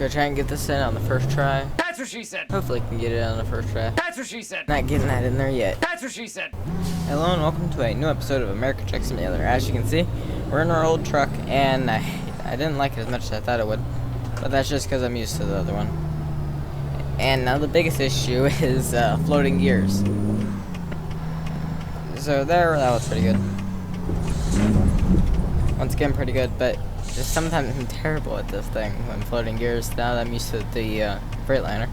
Go try and get this in on the first try. That's what she said. Hopefully can get it on the first try. That's what she said. Not getting that in there yet. That's what she said. Hello and welcome to a new episode of American Truck Simulator. As you can see, we're in our old truck and I didn't like it as much as I thought it would. But that's just because I'm used to the other one. And now the biggest issue is floating gears. So that was pretty good. Once again, pretty good, but just sometimes I'm terrible at this thing when floating gears. Now that I'm used to the Freightliner.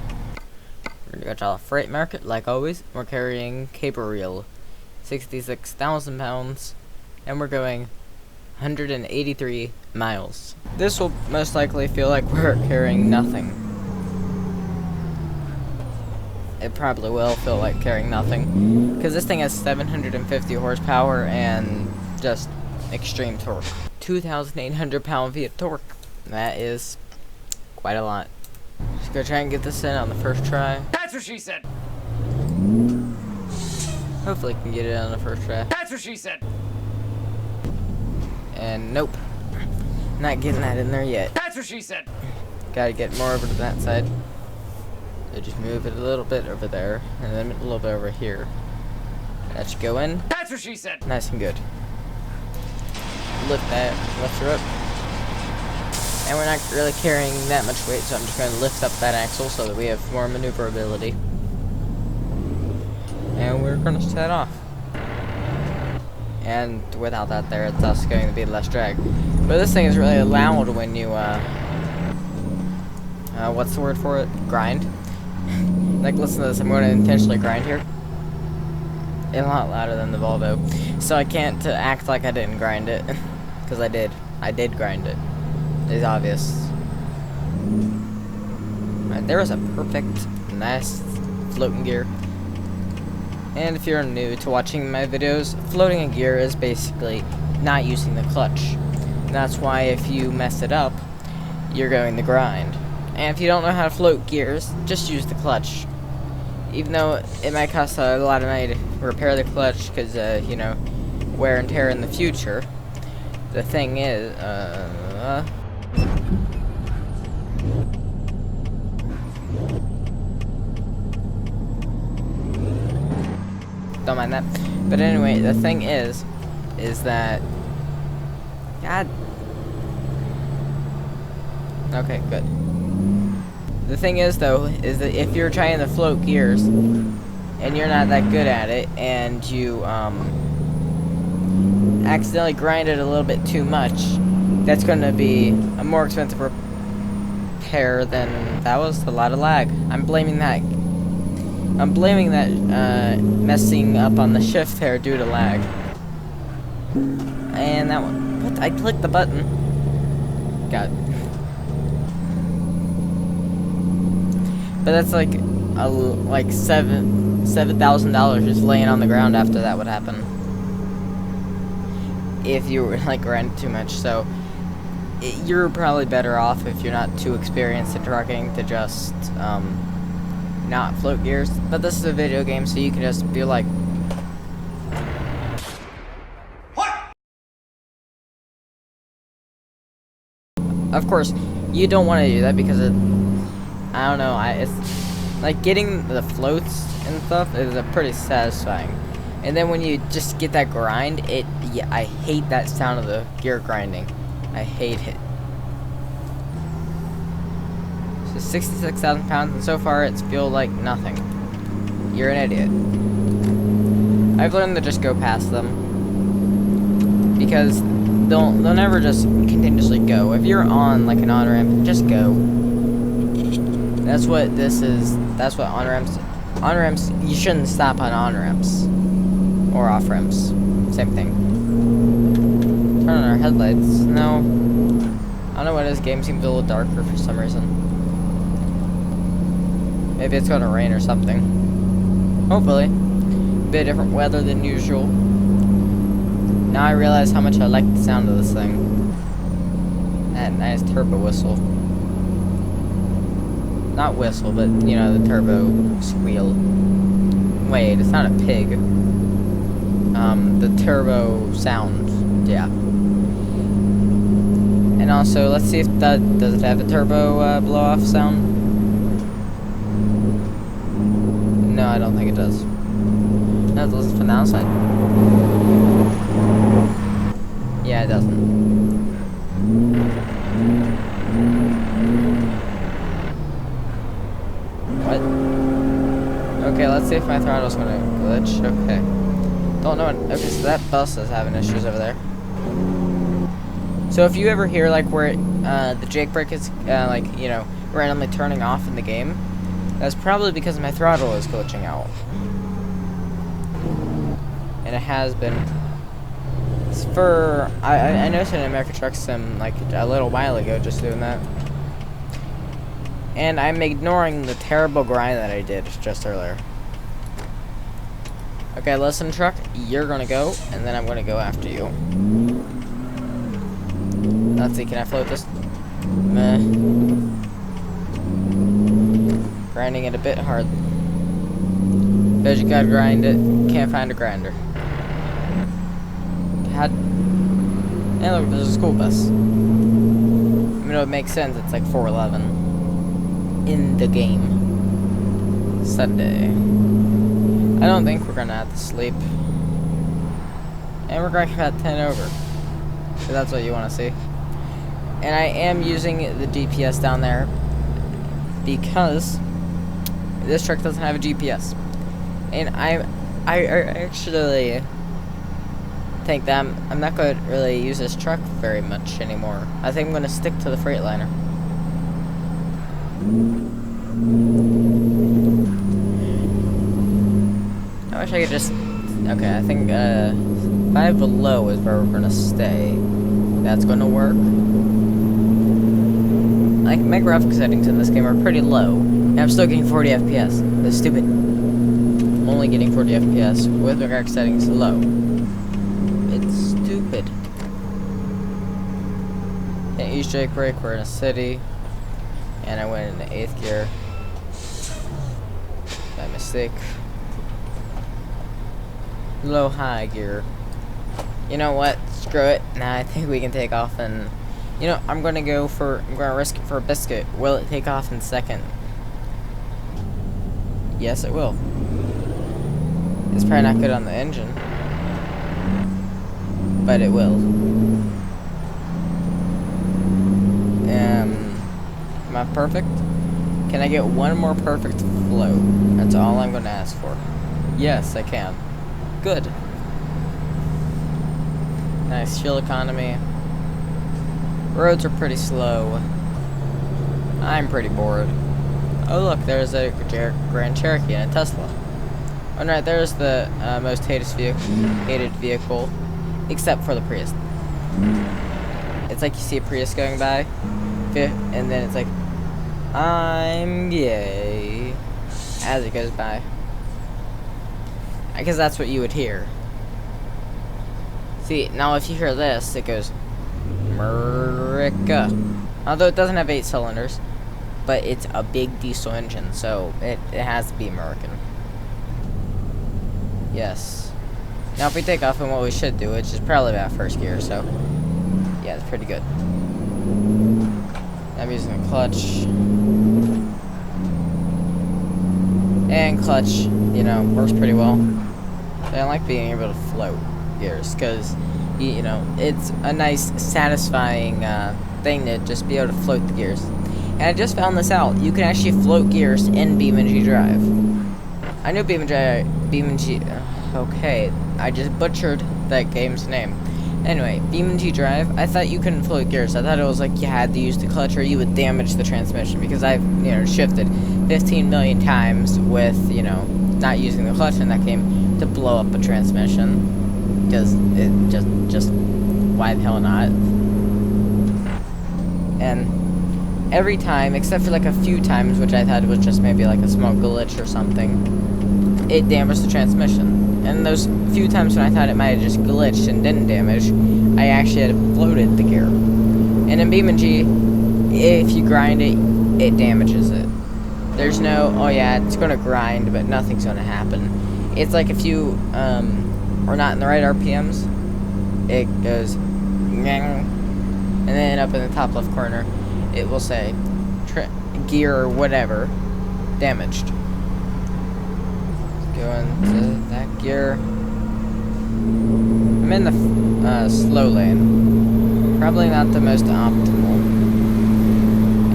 We're gonna go to the freight market like always. We're carrying cable reel, 66,000 pounds, and we're going 183 miles. This will most likely feel like we're carrying nothing. It probably will feel like carrying nothing, because this thing has 750 horsepower and just extreme torque. 2,800 pound-feet of torque. That is quite a lot. Just go try and get this in on the first try. That's what she said. Hopefully can get it on the first try. That's what she said. And nope. Not getting that in there yet. That's what she said. Gotta get more over to that side. So just move it a little bit over there, and then a little bit over here. That should go in. That's what she said. Nice and good. Lift her up. And we're not really carrying that much weight, so I'm just going to lift up that axle so that we have more maneuverability. And we're going to set off. And without that there, it's also going to be less drag. But this thing is really loud when you, what's the word for it? Grind. Like, listen to this, I'm going to intentionally grind here. It's a lot louder than the Volvo. So I can't act like I didn't grind it. Because I did. I did grind it. It's obvious. Right, there is a perfect, nice floating gear. And if you're new to watching my videos, floating a gear is basically not using the clutch. And that's why if you mess it up, you're going to grind. And if you don't know how to float gears, just use the clutch. Even though it might cost a lot of money to repair the clutch because, you know, wear and tear in the future. The thing is, don't mind that. But anyway, the thing is that, God. Okay, good. The thing is, though, is that if you're trying to float gears and you're not that good at it, and you accidentally grind it a little bit too much, that's going to be a more expensive repair than... That was a lot of lag. I'm blaming that messing up on the shift there due to lag. And that one. What? I clicked the button. God. But that's like $7,000 just laying on the ground after that would happen. If you were like grinding too much, so you're probably better off if you're not too experienced at trucking to just not float gears. But this is a video game, so you can just be like, What? of course, you don't want to do that because I don't know, it's like getting the floats and stuff is pretty satisfying. And then when you just get that grind, yeah, I hate that sound of the gear grinding. I hate it. So 66,000 pounds, and so far it's feel like nothing. You're an idiot. I've learned to just go past them. Because they'll never just continuously go. If you're on like an on-ramp, just go. That's what this is. That's what on-ramps... On-ramps, you shouldn't stop on on-ramps. Or off-ramps. Same thing. Turn on our headlights. No. I don't know why this game seems a little darker for some reason. Maybe it's gonna rain or something. Hopefully. A bit different weather than usual. Now I realize how much I like the sound of this thing. That nice turbo whistle. Not whistle, but, you know, the turbo squeal. Wait, it's not a pig. The turbo sound, yeah. And And also, let's see if that does it have a turbo blow off sound. No, I don't think it does. No, it doesn't from the outside. Yeah, it doesn't. What? Okay, let's see if my throttle's gonna glitch. Okay. Don't know what. Okay, so that bus is having issues over there. So if you ever hear like where the jailbreak is like, you know, randomly turning off in the game, that's probably because my throttle is glitching out. And it has been. It's for I noticed it in American Truck Sim like a little while ago, just doing that. And I'm ignoring the terrible grind that I did just earlier. Okay, listen, truck, you're gonna go, and then I'm gonna go after you. Let's see, can I float this? Meh. Grinding it a bit hard. Because you gotta grind it. Can't find a grinder. God. And look, there's a school bus. I mean, it makes sense, it's like 411. In the game. Sunday. I don't think we're gonna have to sleep. And we're going about 10 over. So that's what you want to see. And I am using the GPS down there because this truck doesn't have a GPS. And I actually think that I'm not going to really use this truck very much anymore. I think I'm going to stick to the Freightliner. I wish I could just... Okay, I think 5 below is where we're going to stay. That's going to work. Like, my graphics settings in this game are pretty low. And I'm still getting 40 FPS. That's stupid. I'm only getting 40 FPS with my graphics settings low. It's stupid. Can't use jailbreak, we're in a city. And I went into 8th gear. By mistake. Low high gear. You know what? Screw it. Nah, I think we can take off and... You know, I'm gonna risk it for a biscuit. Will it take off in second? Yes, it will. It's probably not good on the engine. But it will. Am I perfect? Can I get one more perfect float? That's all I'm gonna ask for. Yes, I can. Good. Nice fuel economy. Roads are pretty slow. I'm pretty bored. Oh look, there's a Grand Cherokee and a Tesla. Oh no, there's the most hated vehicle, except for the Prius. It's like you see a Prius going by, and then it's like, I'm gay, as it goes by. I guess that's what you would hear. See, now if you hear this, it goes, America. Although it doesn't have 8 cylinders, but it's a big diesel engine, so it has to be American. Yes. Now if we take off in what we should do, which is probably about first gear, so yeah, it's pretty good. I'm using a clutch. And clutch, you know, works pretty well. I like being able to float gears, because you know, it's a nice, satisfying thing to just be able to float the gears. And I just found this out. You can actually float gears in BeamNG Drive. I knew BeamNG... okay, I just butchered that game's name. Anyway, BeamNG Drive, I thought you couldn't float gears. I thought it was like you had to use the clutch or you would damage the transmission, because I've, you know, shifted 15 million times with, you know, not using the clutch in that game to blow up a transmission. Because it just why the hell not? And every time, except for like a few times, which I thought was just maybe like a small glitch or something, it damaged the transmission. And those few times when I thought it might have just glitched and didn't damage, I actually had floated the gear. And in BeamNG, if you grind it, it damages it. There's no, oh yeah, it's gonna grind, but nothing's gonna happen. It's like if you are not in the right RPMs, it goes, and then up in the top left corner, it will say gear or whatever damaged. Go into that gear. I'm in the slow lane. Probably not the most optimal.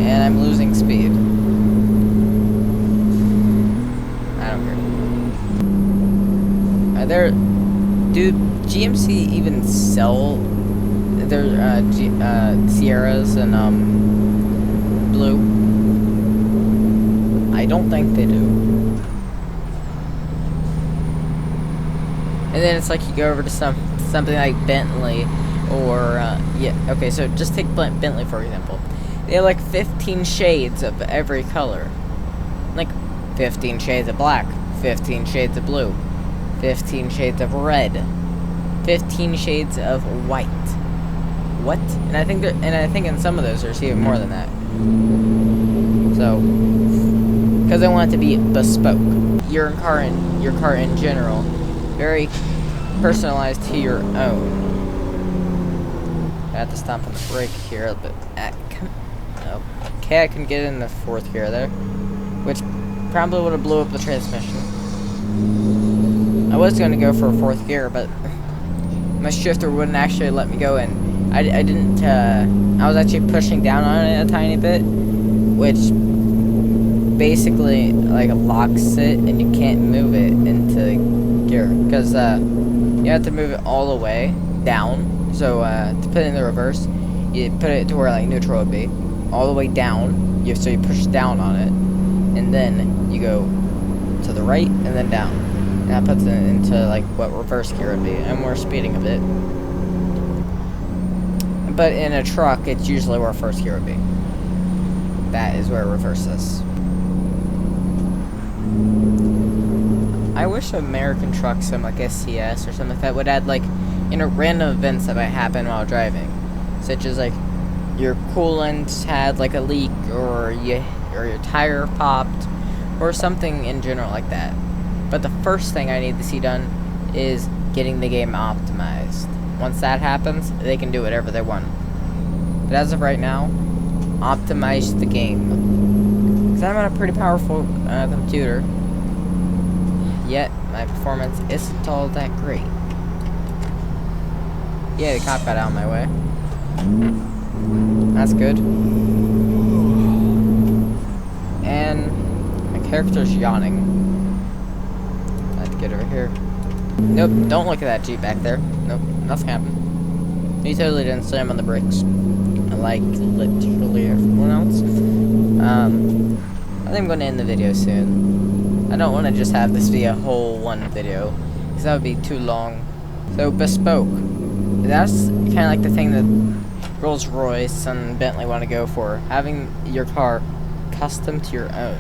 And I'm losing speed. I don't care. Are there... Do GMC even sell their Sierras and Blue? I don't think they do. And then it's like you go over to something like Bentley, or yeah. Okay, so just take Bentley for example. They have like 15 shades of every color, like 15 shades of black, 15 shades of blue, 15 shades of red, 15 shades of white. What? And I think in some of those there's even more than that. So, because I want it to be bespoke. Your car in general, very personalized to your own. I have to stomp on the brake here, but okay, I can get in the fourth gear there, which probably would have blew up the transmission. I was going to go for a fourth gear, but my shifter wouldn't actually let me go in. I didn't, I was actually pushing down on it a tiny bit, which basically, like, locks it, and you can't move it into gear, because, you have to move it all the way down. So, to put it in the reverse, you put it to where, like, neutral would be, all the way down, so you push down on it, and then you go to the right, and then down. And that puts it into, like, what reverse gear would be, and we're speeding a bit. But in a truck, it's usually where first gear would be. That is where reverse is. I wish American Truck Sim, like SCS or something like that, would add, like, random events that might happen while driving. Such as, like, your coolant had, like, a leak, or your tire popped, or something in general like that. But the first thing I need to see done is getting the game optimized. Once that happens, they can do whatever they want. But as of right now, optimize the game. Because I'm on a pretty powerful computer, yet my performance isn't all that great. Yeah, the cop got out of my way. That's good. And my character's yawning. I have to get over here. Nope, don't look at that Jeep back there. Nope, nothing happened. He totally didn't slam on the brakes. Like literally everyone else. I think I'm going to end the video soon. I don't want to just have this be a whole one video, because that would be too long. So, bespoke. That's kind of like the thing that Rolls-Royce and Bentley want to go for. Having your car custom to your own.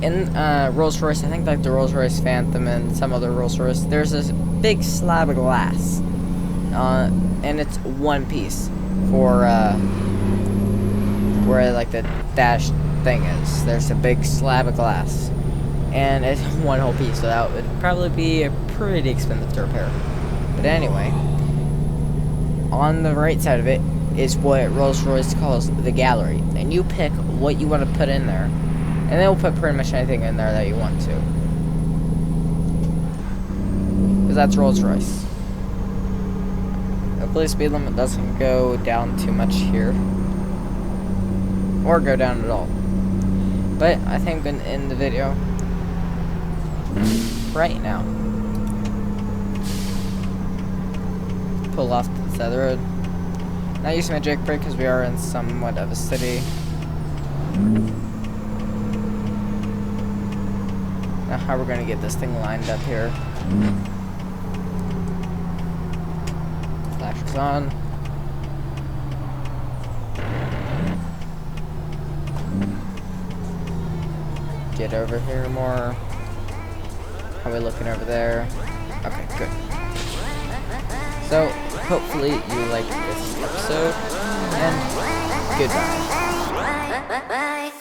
In Rolls-Royce, I think like the Rolls-Royce Phantom and some other Rolls-Royce, there's this big slab of glass. And it's one piece for where like the dash thing is. There's a big slab of glass. And it's one whole piece, so that would probably be pretty expensive to repair. But anyway, on the right side of it is what Rolls-Royce calls the gallery. And you pick what you want to put in there. And they'll put pretty much anything in there that you want to. Because that's Rolls-Royce. Hopefully speed limit doesn't go down too much here. Or go down at all. But I think I'm going to end the video right now. Pull off to the side of the road. Not using my Jake brake because we are in somewhat of a city. Now how we're going to get this thing lined up here. Flashers on. Get over here more. How are we looking over there? Okay, good. So, hopefully you like this episode, and goodbye.